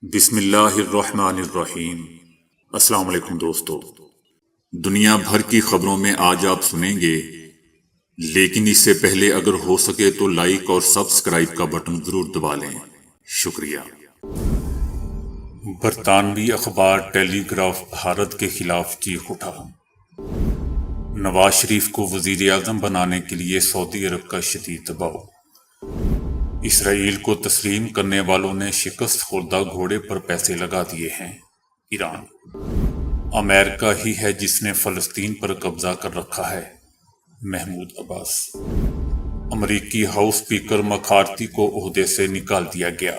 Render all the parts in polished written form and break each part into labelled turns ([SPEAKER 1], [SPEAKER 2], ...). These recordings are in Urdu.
[SPEAKER 1] بسم اللہ الرحمن الرحیم۔ السلام علیکم دوستو، دنیا بھر کی خبروں میں آج آپ سنیں گے، لیکن اس سے پہلے اگر ہو سکے تو لائک اور سبسکرائب کا بٹن ضرور دبا لیں، شکریہ۔ برطانوی اخبار ٹیلی گراف بھارت کے خلاف چیخ اٹھا، نواز شریف کو وزیر اعظم بنانے کے لیے سعودی عرب کا شدید دباؤ۔ اسرائیل کو تسلیم کرنے والوں نے شکست خوردہ گھوڑے پر پیسے لگا دیے ہیں۔ ایران، امریکہ ہی ہے جس نے فلسطین پر قبضہ کر رکھا ہے۔ محمود عباس، امریکی ہاؤس اسپیکر مکارتھی کو عہدے سے نکال دیا گیا۔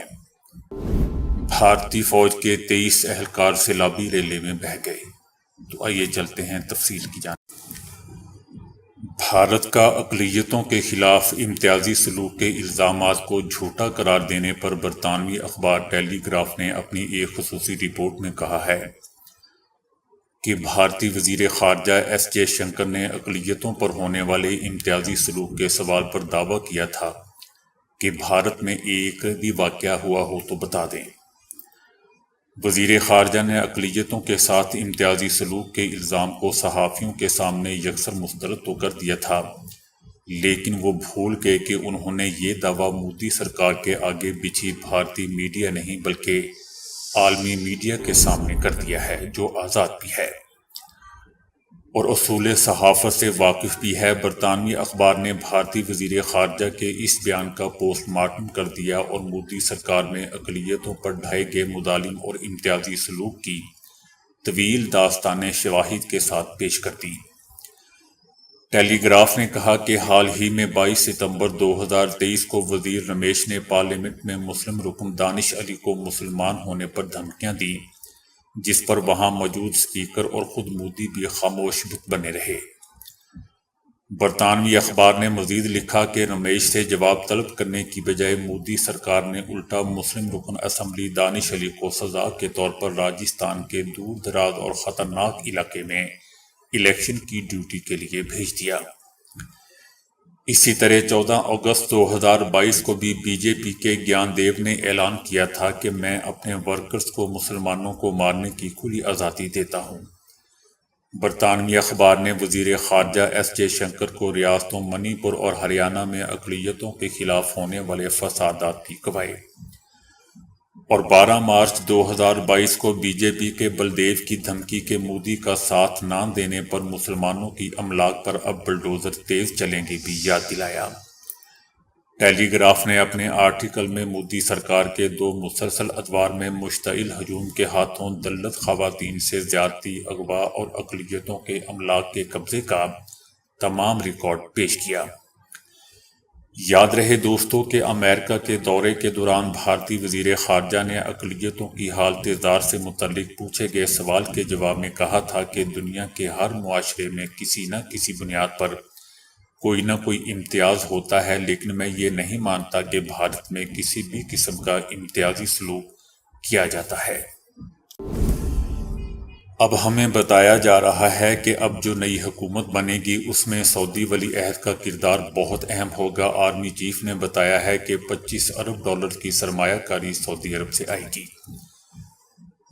[SPEAKER 1] بھارتی فوج کے 23 اہلکار سیلابی ریلے میں بہہ گئے۔ تو آئیے چلتے ہیں تفصیل کی جانب۔ بھارت کا اقلیتوں کے خلاف امتیازی سلوک کے الزامات کو جھوٹا قرار دینے پر برطانوی اخبار ٹیلی گراف نے اپنی ایک خصوصی رپورٹ میں کہا ہے کہ بھارتی وزیر خارجہ ایس جے شنکر نے اقلیتوں پر ہونے والے امتیازی سلوک کے سوال پر دعویٰ کیا تھا کہ بھارت میں ایک بھی واقعہ ہوا ہو تو بتا دیں۔ وزیر خارجہ نے اقلیتوں کے ساتھ امتیازی سلوک کے الزام کو صحافیوں کے سامنے یکسر مسترد تو کر دیا تھا، لیکن وہ بھول گئے کہ انہوں نے یہ دعویٰ مودی سرکار کے آگے بچھی بھارتی میڈیا نہیں بلکہ عالمی میڈیا کے سامنے کر دیا ہے، جو آزاد بھی ہے اور اصول صحافت سے واقف بھی ہے۔ برطانوی اخبار نے بھارتی وزیر خارجہ کے اس بیان کا پوسٹ مارٹم کر دیا اور مودی سرکار میں اقلیتوں پر ڈھائے گئے مظالم اور امتیازی سلوک کی طویل داستانیں شواہد کے ساتھ پیش کر دی۔ ٹیلی گراف نے کہا کہ حال ہی میں 22 ستمبر 2023 کو وزیر رمیش نے پارلیمنٹ میں مسلم رکن دانش علی کو مسلمان ہونے پر دھمکیاں دیں، جس پر وہاں موجود اسپیکر اور خود مودی بھی خاموش بنے رہے۔ برطانوی اخبار نے مزید لکھا کہ رمیش سے جواب طلب کرنے کی بجائے مودی سرکار نے الٹا مسلم رکن اسمبلی دانش علی کو سزا کے طور پر راجستھان کے دور دراز اور خطرناک علاقے میں الیکشن کی ڈیوٹی کے لیے بھیج دیا۔ اسی طرح 14 اگست 2022 کو بھی بی جے پی کے گیان دیو نے اعلان کیا تھا کہ میں اپنے ورکرز کو مسلمانوں کو مارنے کی کھلی آزادی دیتا ہوں۔ برطانوی اخبار نے وزیر خارجہ ایس جے شنکر کو ریاستوں منی پور اور ہریانہ میں اقلیتوں کے خلاف ہونے والے فسادات بھی گوائے اور 12 مارچ 2022 کو بی جے پی کے بلدیو کی دھمکی کے مودی کا ساتھ نہ دینے پر مسلمانوں کی املاک پر اب بلڈوزر تیز چلیں گے بھی یاد دلایا۔ ٹیلی گراف نے اپنے آرٹیکل میں مودی سرکار کے 2 مسلسل ادوار میں مشتعل ہجوم کے ہاتھوں دلت خواتین سے زیادتی، اغوا اور اقلیتوں کے املاک کے قبضے کا تمام ریکارڈ پیش کیا۔ یاد رہے دوستو کہ امریکہ کے دورے کے دوران بھارتی وزیر خارجہ نے اقلیتوں کی حالت زار سے متعلق پوچھے گئے سوال کے جواب میں کہا تھا کہ دنیا کے ہر معاشرے میں کسی نہ کسی بنیاد پر کوئی نہ کوئی امتیاز ہوتا ہے، لیکن میں یہ نہیں مانتا کہ بھارت میں کسی بھی قسم کا امتیازی سلوک کیا جاتا ہے۔ اب ہمیں بتایا جا رہا ہے کہ اب جو نئی حکومت بنے گی اس میں سعودی ولی عہد کا کردار بہت اہم ہوگا۔ آرمی چیف نے بتایا ہے کہ 25 ارب ڈالر کی سرمایہ کاری سعودی عرب سے آئے گی۔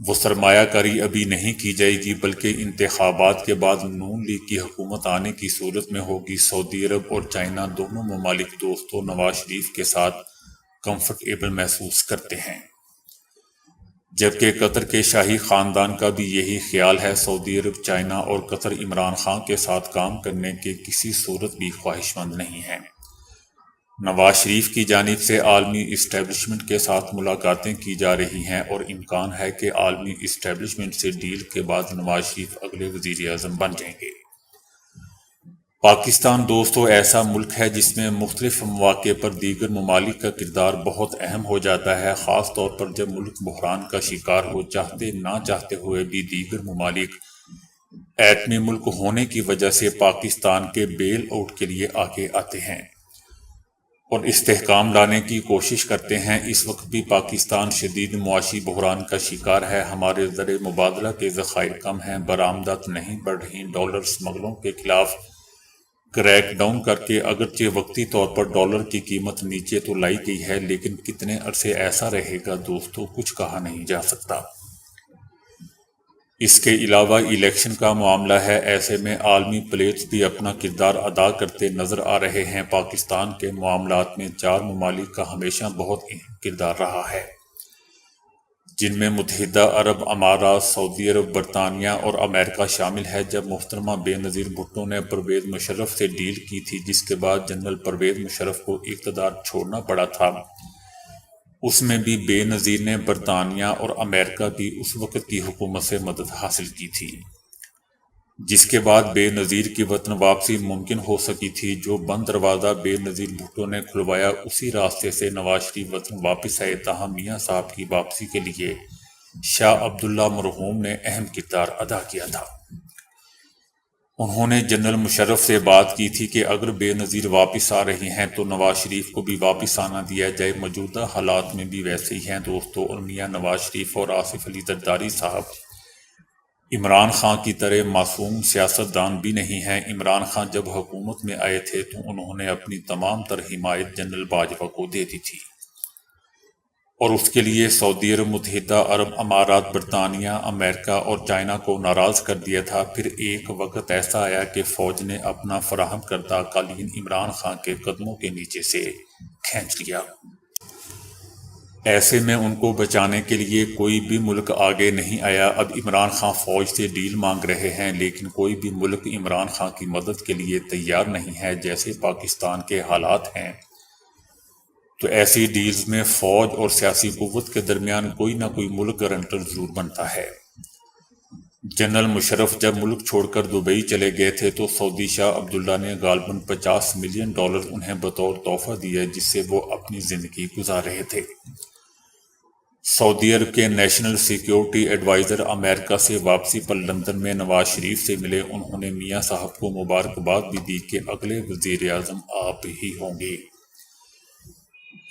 [SPEAKER 1] وہ سرمایہ کاری ابھی نہیں کی جائے گی بلکہ انتخابات کے بعد نون لیگ کی حکومت آنے کی صورت میں ہوگی۔ سعودی عرب اور چائنا دونوں ممالک دوستوں نواز شریف کے ساتھ کمفرٹیبل محسوس کرتے ہیں، جبکہ قطر کے شاہی خاندان کا بھی یہی خیال ہے۔ سعودی عرب، چائنا اور قطر عمران خان کے ساتھ کام کرنے کے کسی صورت بھی خواہش مند نہیں ہیں۔ نواز شریف کی جانب سے عالمی اسٹیبلشمنٹ کے ساتھ ملاقاتیں کی جا رہی ہیں اور امکان ہے کہ عالمی اسٹیبلشمنٹ سے ڈیل کے بعد نواز شریف اگلے وزیر اعظم بن جائیں گے۔ پاکستان دوستو ایسا ملک ہے جس میں مختلف مواقع پر دیگر ممالک کا کردار بہت اہم ہو جاتا ہے، خاص طور پر جب ملک بحران کا شکار ہو۔ چاہتے نہ چاہتے ہوئے بھی دیگر ممالک ایٹمی ملک ہونے کی وجہ سے پاکستان کے بیل آؤٹ کے لیے آگے آتے ہیں اور استحکام لانے کی کوشش کرتے ہیں۔ اس وقت بھی پاکستان شدید معاشی بحران کا شکار ہے۔ ہمارے زر مبادلہ کے ذخائر کم ہیں، برآمدات نہیں بڑھ رہی، ڈالر اسمگلروں کے خلاف کریک ڈاؤن کر کے اگرچہ وقتی طور پر ڈالر کی قیمت نیچے تو لائی گئی ہے، لیکن کتنے عرصے ایسا رہے گا دوستو، کچھ کہا نہیں جا سکتا۔ اس کے علاوہ الیکشن کا معاملہ ہے، ایسے میں عالمی پلیٹس بھی اپنا کردار ادا کرتے نظر آ رہے ہیں۔ پاکستان کے معاملات میں 4 ممالک کا ہمیشہ بہت اہم کردار رہا ہے، جن میں متحدہ عرب امارات، سعودی عرب، برطانیہ اور امریکہ شامل ہے۔ جب محترمہ بے نظیر بھٹو نے پرویز مشرف سے ڈیل کی تھی، جس کے بعد جنرل پرویز مشرف کو اقتدار چھوڑنا پڑا تھا، اس میں بھی بے نظیر نے برطانیہ اور امریکہ کی اس وقت کی حکومت سے مدد حاصل کی تھی، جس کے بعد بے نظیر کی وطن واپسی ممکن ہو سکی تھی۔ جو بند دروازہ بے نظیر بھٹو نے کھلوایا، اسی راستے سے نواز شریف وطن واپس آئے۔ تاہم میاں صاحب کی واپسی کے لیے شاہ عبداللہ مرحوم نے اہم کردار ادا کیا تھا۔ انہوں نے جنرل مشرف سے بات کی تھی کہ اگر بے نظیر واپس آ رہی ہیں تو نواز شریف کو بھی واپس آنا دیا جائے۔ موجودہ حالات میں بھی ویسے ہی ہیں دوستو، اور میاں نواز شریف اور آصف علی زرداری صاحب عمران خان کی طرح معصوم سیاستدان بھی نہیں ہیں۔ عمران خان جب حکومت میں آئے تھے تو انہوں نے اپنی تمام تر حمایت جنرل باجوہ کو دے دی تھی، اور اس کے لیے سعودی عرب، متحدہ عرب امارات، برطانیہ، امریکہ اور چائنا کو ناراض کر دیا تھا۔ پھر ایک وقت ایسا آیا کہ فوج نے اپنا فراہم کردہ قالین عمران خان کے قدموں کے نیچے سے کھینچ لیا۔ ایسے میں ان کو بچانے کے لیے کوئی بھی ملک آگے نہیں آیا۔ اب عمران خان فوج سے ڈیل مانگ رہے ہیں، لیکن کوئی بھی ملک عمران خان کی مدد کے لیے تیار نہیں ہے۔ جیسے پاکستان کے حالات ہیں تو ایسی ڈیلز میں فوج اور سیاسی قوت کے درمیان کوئی نہ کوئی ملک گارنٹر ضرور بنتا ہے۔ جنرل مشرف جب ملک چھوڑ کر دبئی چلے گئے تھے تو سعودی شاہ عبداللہ نے غالباً $50 ملین انہیں بطور تحفہ دیا، جس سے وہ اپنی زندگی گزار رہے تھے۔ سعودی عرب کے نیشنل سیکیورٹی ایڈوائزر امریکہ سے واپسی پر لندن میں نواز شریف سے ملے۔ انہوں نے میاں صاحب کو مبارکباد بھی دی کہ اگلے وزیر اعظم آپ ہی ہوں گے۔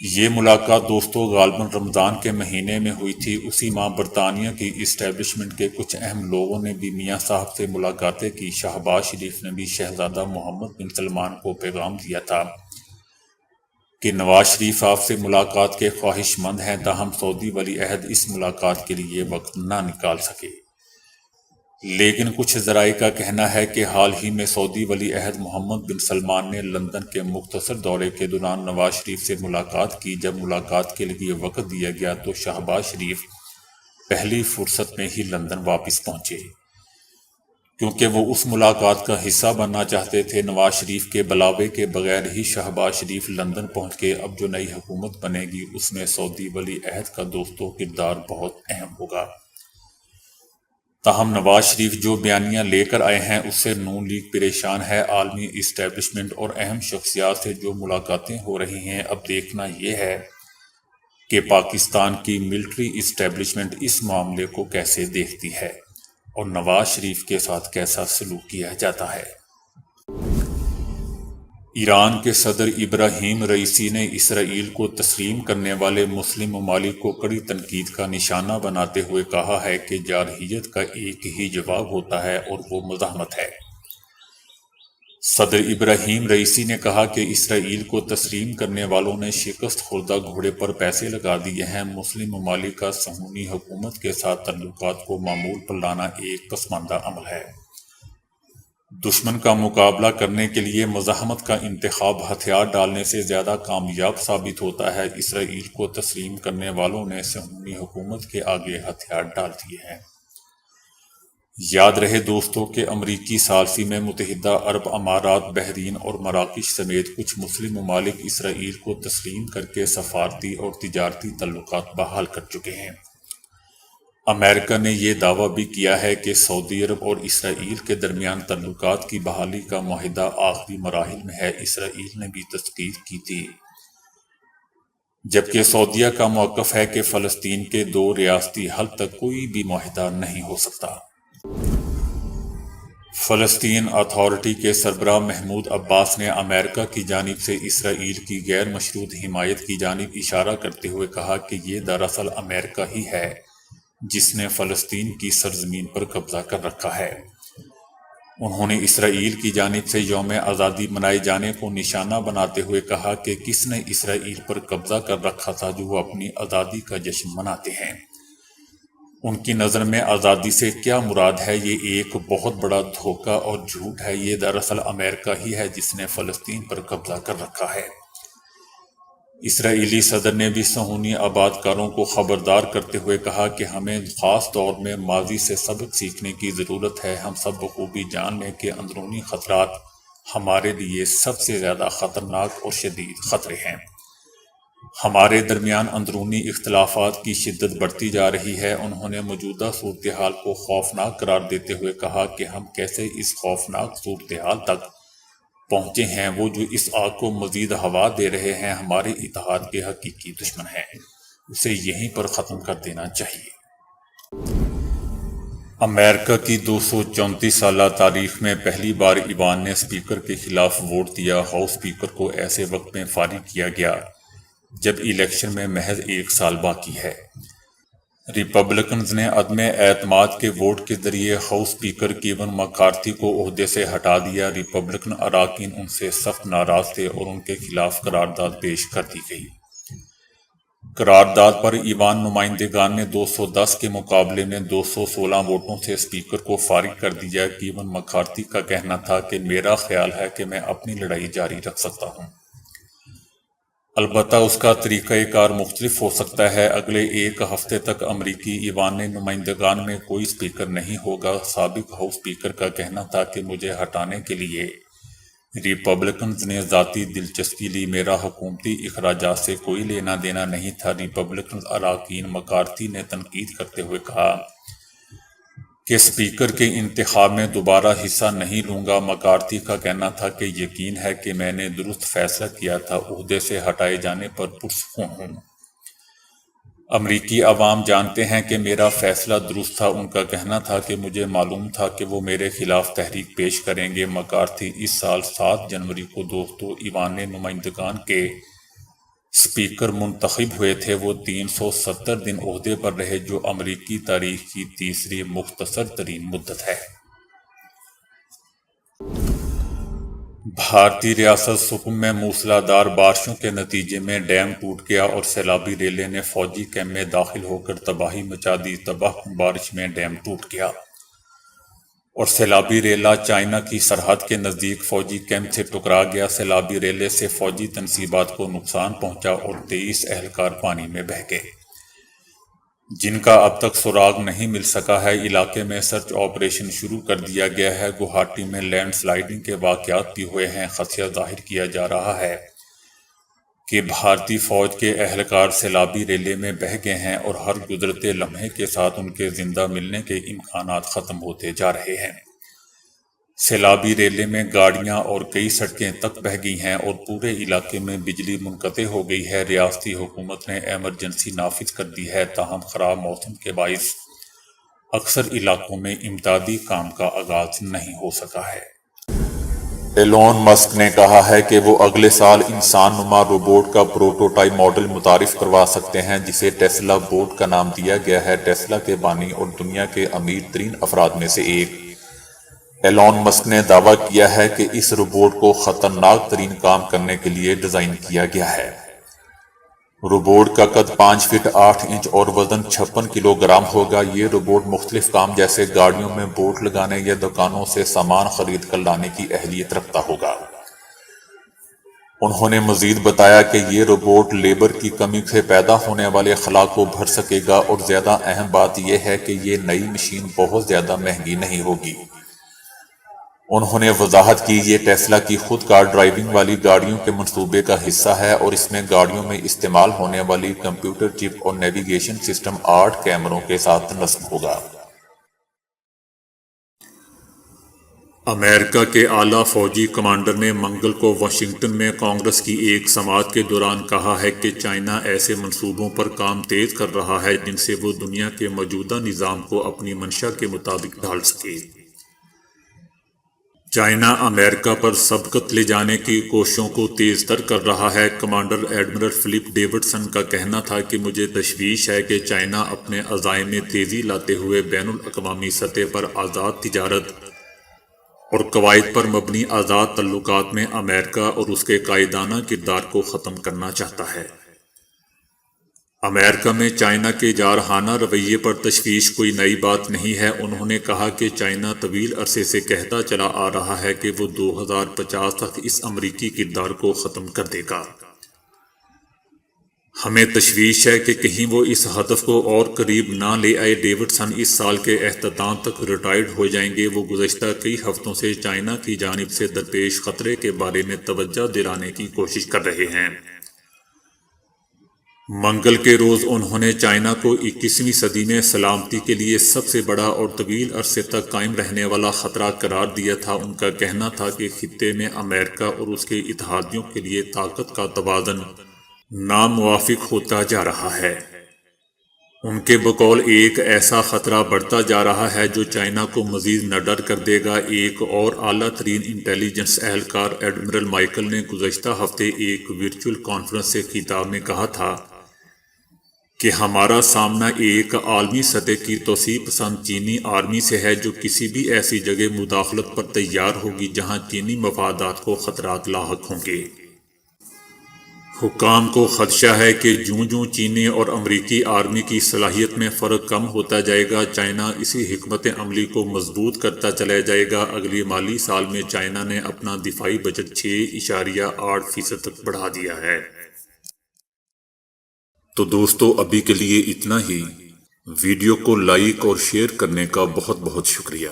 [SPEAKER 1] یہ ملاقات دوستو غالباً رمضان کے مہینے میں ہوئی تھی۔ اسی ماہ برطانیہ کی اسٹیبلشمنٹ کے کچھ اہم لوگوں نے بھی میاں صاحب سے ملاقاتیں کی۔ شہباز شریف نے بھی شہزادہ محمد بن سلمان کو پیغام دیا تھا کہ نواز شریف آپ سے ملاقات کے خواہش مند ہیں، تاہم سعودی ولی عہد اس ملاقات کے لیے وقت نہ نکال سکے۔ لیکن کچھ ذرائع کا کہنا ہے کہ حال ہی میں سعودی ولی عہد محمد بن سلمان نے لندن کے مختصر دورے کے دوران نواز شریف سے ملاقات کی۔ جب ملاقات کے لیے وقت دیا گیا تو شہباز شریف پہلی فرصت میں ہی لندن واپس پہنچے، کیونکہ وہ اس ملاقات کا حصہ بننا چاہتے تھے۔ نواز شریف کے بلاوے کے بغیر ہی شہباز شریف لندن پہنچ گئے۔ اب جو نئی حکومت بنے گی اس میں سعودی ولی عہد کا دوستو کردار بہت اہم ہوگا۔ تاہم نواز شریف جو بیانیہ لے کر آئے ہیں اس سے نون لیگ پریشان ہے۔ عالمی اسٹیبلشمنٹ اور اہم شخصیات سے جو ملاقاتیں ہو رہی ہیں، اب دیکھنا یہ ہے کہ پاکستان کی ملٹری اسٹیبلشمنٹ اس معاملے کو کیسے دیکھتی ہے اور نواز شریف کے ساتھ کیسا سلوک کیا جاتا ہے۔ ایران کے صدر ابراہیم رئیسی نے اسرائیل کو تسلیم کرنے والے مسلم ممالک کو کڑی تنقید کا نشانہ بناتے ہوئے کہا ہے کہ جارحیت کا ایک ہی جواب ہوتا ہے اور وہ مزاحمت ہے۔ صدر ابراہیم رئیسی نے کہا کہ اسرائیل کو تسلیم کرنے والوں نے شکست خوردہ گھوڑے پر پیسے لگا دیے ہیں۔ مسلم ممالک کا صہیونی حکومت کے ساتھ تعلقات کو معمول پر لانا ایک پسماندہ عمل ہے۔ دشمن کا مقابلہ کرنے کے لیے مزاحمت کا انتخاب ہتھیار ڈالنے سے زیادہ کامیاب ثابت ہوتا ہے۔ اسرائیل کو تسلیم کرنے والوں نے صہیونی حکومت کے آگے ہتھیار ڈال دیے ہیں۔ یاد رہے دوستو کہ امریکی ثالثی میں متحدہ عرب امارات، بحرین اور مراکش سمیت کچھ مسلم ممالک اسرائیل کو تسلیم کر کے سفارتی اور تجارتی تعلقات بحال کر چکے ہیں۔ امریکہ نے یہ دعویٰ بھی کیا ہے کہ سعودی عرب اور اسرائیل کے درمیان تعلقات کی بحالی کا معاہدہ آخری مراحل میں ہے۔ اسرائیل نے بھی تصدیق کی تھی، جبکہ سعودیہ کا موقف ہے کہ فلسطین کے 2 ریاستی حل تک کوئی بھی معاہدہ نہیں ہو سکتا۔ فلسطین اتھارٹی کے سربراہ محمود عباس نے امریکہ کی جانب سے اسرائیل کی غیر مشروط حمایت کی جانب اشارہ کرتے ہوئے کہا کہ یہ دراصل امریکہ ہی ہے جس نے فلسطین کی سرزمین پر قبضہ کر رکھا ہے۔ انہوں نے اسرائیل کی جانب سے یوم آزادی منائے جانے کو نشانہ بناتے ہوئے کہا کہ کس نے اسرائیل پر قبضہ کر رکھا تھا جو وہ اپنی آزادی کا جشن مناتے ہیں۔ ان کی نظر میں آزادی سے کیا مراد ہے؟ یہ ایک بہت بڑا دھوکہ اور جھوٹ ہے۔ یہ دراصل امریکہ ہی ہے جس نے فلسطین پر قبضہ کر رکھا ہے۔ اسرائیلی صدر نے بھی صہیونی آباد کاروں کو خبردار کرتے ہوئے کہا کہ ہمیں خاص طور میں ماضی سے سبق سیکھنے کی ضرورت ہے۔ ہم سب بخوبی جان لیں کہ اندرونی خطرات ہمارے لیے سب سے زیادہ خطرناک اور شدید خطرے ہیں۔ ہمارے درمیان اندرونی اختلافات کی شدت بڑھتی جا رہی ہے۔ انہوں نے موجودہ صورتحال کو خوفناک قرار دیتے ہوئے کہا کہ ہم کیسے اس خوفناک صورتحال تک پہنچے ہیں۔ وہ جو اس آگ کو مزید ہوا دے رہے ہیں ہمارے اتحاد کے حقیقی دشمن ہیں۔ اسے یہیں پر ختم کر دینا چاہیے۔ امریکہ کی 234 سالہ تاریخ میں پہلی بار ایوان نے اسپیکر کے خلاف ووٹ دیا۔ ہاؤس اسپیکر کو ایسے وقت میں فارغ کیا گیا جب الیکشن میں محض 1 سال باقی ہے۔ ریپبلکنز نے عدم اعتماد کے ووٹ کے ذریعے ہاؤس اسپیکر کیون مکارتھی کو عہدے سے ہٹا دیا۔ ریپبلکن اراکین ان سے سخت ناراض تھے اور ان کے خلاف قرارداد پیش کر دی گئی۔ قرارداد پر ایوان نمائندگان نے 210 کے مقابلے میں 216 ووٹوں سے اسپیکر کو فارغ کر دیا۔ کیون مکارتھی کا کہنا تھا کہ میرا خیال ہے کہ میں اپنی لڑائی جاری رکھ سکتا ہوں، البتہ اس کا طریقہ کار مختلف ہو سکتا ہے۔ اگلے 1 ہفتے تک امریکی ایوان نمائندگان میں کوئی اسپیکر نہیں ہوگا۔ سابق ہاؤس اسپیکر کا کہنا تھا کہ مجھے ہٹانے کے لیے ریپبلکنز نے ذاتی دلچسپی لی، میرا حکومتی اخراجات سے کوئی لینا دینا نہیں تھا۔ ریپبلکنز اراکین مکارتھی نے تنقید کرتے ہوئے کہا کہ اسپیکر کے انتخاب میں دوبارہ حصہ نہیں لوں گا۔ مکارتھی کا کہنا تھا کہ یقین ہے کہ میں نے درست فیصلہ کیا تھا، عہدے سے ہٹائے جانے پر پرسکون ہوں۔ امریکی عوام جانتے ہیں کہ میرا فیصلہ درست تھا۔ ان کا کہنا تھا کہ مجھے معلوم تھا کہ وہ میرے خلاف تحریک پیش کریں گے۔ مکارتھی اس سال 7 جنوری کو دوستو ایوان نمائندگان کے اسپیکر منتخب ہوئے تھے۔ وہ 370 دن عہدے پر رہے، جو امریکی تاریخ کی تیسری مختصر ترین مدت ہے۔ بھارتی ریاست سکم میں موسلا دھار بارشوں کے نتیجے میں ڈیم ٹوٹ گیا اور سیلابی ریلے نے فوجی کیمپ میں داخل ہو کر تباہی مچا دی۔ تباہ کن بارش میں ڈیم ٹوٹ گیا اور سیلابی ریلا چائنا کی سرحد کے نزدیک فوجی کیمپ سے ٹکرا گیا۔ سیلابی ریلے سے فوجی تنصیبات کو نقصان پہنچا اور 23 اہلکار پانی میں بہہ گئے، جن کا اب تک سراغ نہیں مل سکا ہے۔ علاقے میں سرچ آپریشن شروع کر دیا گیا ہے۔ گوہاٹی میں لینڈ سلائیڈنگ کے واقعات بھی ہوئے ہیں۔ خدشہ ظاہر کیا جا رہا ہے کہ بھارتی فوج کے اہلکار سیلابی ریلے میں بہہ گئے ہیں اور ہر گزرتے لمحے کے ساتھ ان کے زندہ ملنے کے امکانات ختم ہوتے جا رہے ہیں۔ سیلابی ریلے میں گاڑیاں اور کئی سڑکیں تک بہہ گئی ہیں اور پورے علاقے میں بجلی منقطع ہو گئی ہے۔ ریاستی حکومت نے ایمرجنسی نافذ کر دی ہے، تاہم خراب موسم کے باعث اکثر علاقوں میں امدادی کام کا آغاز نہیں ہو سکا ہے۔ ایلون مسک نے کہا ہے کہ وہ اگلے سال انسان نما روبوٹ کا پروٹوٹائپ ماڈل متعارف کروا سکتے ہیں، جسے ٹیسلا بوٹ کا نام دیا گیا ہے۔ ٹیسلا کے بانی اور دنیا کے امیر ترین افراد میں سے ایک ایلون مسک نے دعویٰ کیا ہے کہ اس روبوٹ کو خطرناک ترین کام کرنے کے لیے ڈیزائن کیا گیا ہے۔ روبوٹ کا قد 5 فٹ 8 انچ اور وزن 56 کلو گرام ہوگا۔ یہ روبوٹ مختلف کام جیسے گاڑیوں میں بوٹ لگانے یا دکانوں سے سامان خرید کر لانے کی اہلیت رکھتا ہوگا۔ انہوں نے مزید بتایا کہ یہ روبوٹ لیبر کی کمی سے پیدا ہونے والے خلا کو بھر سکے گا، اور زیادہ اہم بات یہ ہے کہ یہ نئی مشین بہت زیادہ مہنگی نہیں ہوگی۔ انہوں نے وضاحت کی یہ ٹیسلا کی خود کار ڈرائیونگ والی گاڑیوں کے منصوبے کا حصہ ہے اور اس میں گاڑیوں میں استعمال ہونے والی کمپیوٹر چپ اور نیویگیشن سسٹم 8 کیمروں کے ساتھ نصب ہوگا۔ امریکہ کے اعلیٰ فوجی کمانڈر نے منگل کو واشنگٹن میں کانگریس کی ایک سماعت کے دوران کہا ہے کہ چائنا ایسے منصوبوں پر کام تیز کر رہا ہے جن سے وہ دنیا کے موجودہ نظام کو اپنی منشا کے مطابق ڈھال سکے۔ چائنا امریکہ پر سبقت لے جانے کی کوششوں کو تیز تر کر رہا ہے۔ کمانڈر ایڈمرل فلپ ڈیوڈسن کا کہنا تھا کہ مجھے تشویش ہے کہ چائنا اپنے عزائم میں تیزی لاتے ہوئے بین الاقوامی سطح پر آزاد تجارت اور قواعد پر مبنی آزاد تعلقات میں امریکہ اور اس کے قائدانہ کردار کو ختم کرنا چاہتا ہے۔ امریکہ میں چائنا کے جارحانہ رویے پر تشویش کوئی نئی بات نہیں ہے۔ انہوں نے کہا کہ چائنا طویل عرصے سے کہتا چلا آ رہا ہے کہ وہ 2050 تک اس امریکی کردار کو ختم کر دے گا۔ ہمیں تشویش ہے کہ کہیں وہ اس ہدف کو اور قریب نہ لے آئے۔ ڈیوڈسن اس سال کے اختتام تک ریٹائرڈ ہو جائیں گے۔ وہ گزشتہ کئی ہفتوں سے چائنا کی جانب سے درپیش خطرے کے بارے میں توجہ دلانے کی کوشش کر رہے ہیں۔ منگل کے روز انہوں نے چائنا کو 21ویں صدی میں سلامتی کے لیے سب سے بڑا اور طویل عرصے تک قائم رہنے والا خطرہ قرار دیا تھا۔ ان کا کہنا تھا کہ خطے میں امریکہ اور اس کے اتحادیوں کے لیے طاقت کا توازن ناموافق ہوتا جا رہا ہے۔ ان کے بقول ایک ایسا خطرہ بڑھتا جا رہا ہے جو چائنا کو مزید نڈر کر دے گا۔ ایک اور اعلیٰ ترین انٹیلی جنس اہلکار ایڈمرل مائیکل نے گزشتہ ہفتے ایک ورچوئل کانفرنس سے خطاب میں کہا تھا کہ ہمارا سامنا ایک عالمی سطح کی توسیع پسند چینی آرمی سے ہے جو کسی بھی ایسی جگہ مداخلت پر تیار ہوگی جہاں چینی مفادات کو خطرات لاحق ہوں گے۔ حکام کو خدشہ ہے کہ جوں جوں چینی اور امریکی آرمی کی صلاحیت میں فرق کم ہوتا جائے گا، چائنا اسی حکمت عملی کو مضبوط کرتا چلا جائے گا۔ اگلے مالی سال میں چائنا نے اپنا دفاعی بجٹ 6.8% تک بڑھا دیا ہے۔ تو دوستو ابھی کے لیے اتنا ہی۔ ویڈیو کو لائک اور شیئر کرنے کا بہت بہت شکریہ۔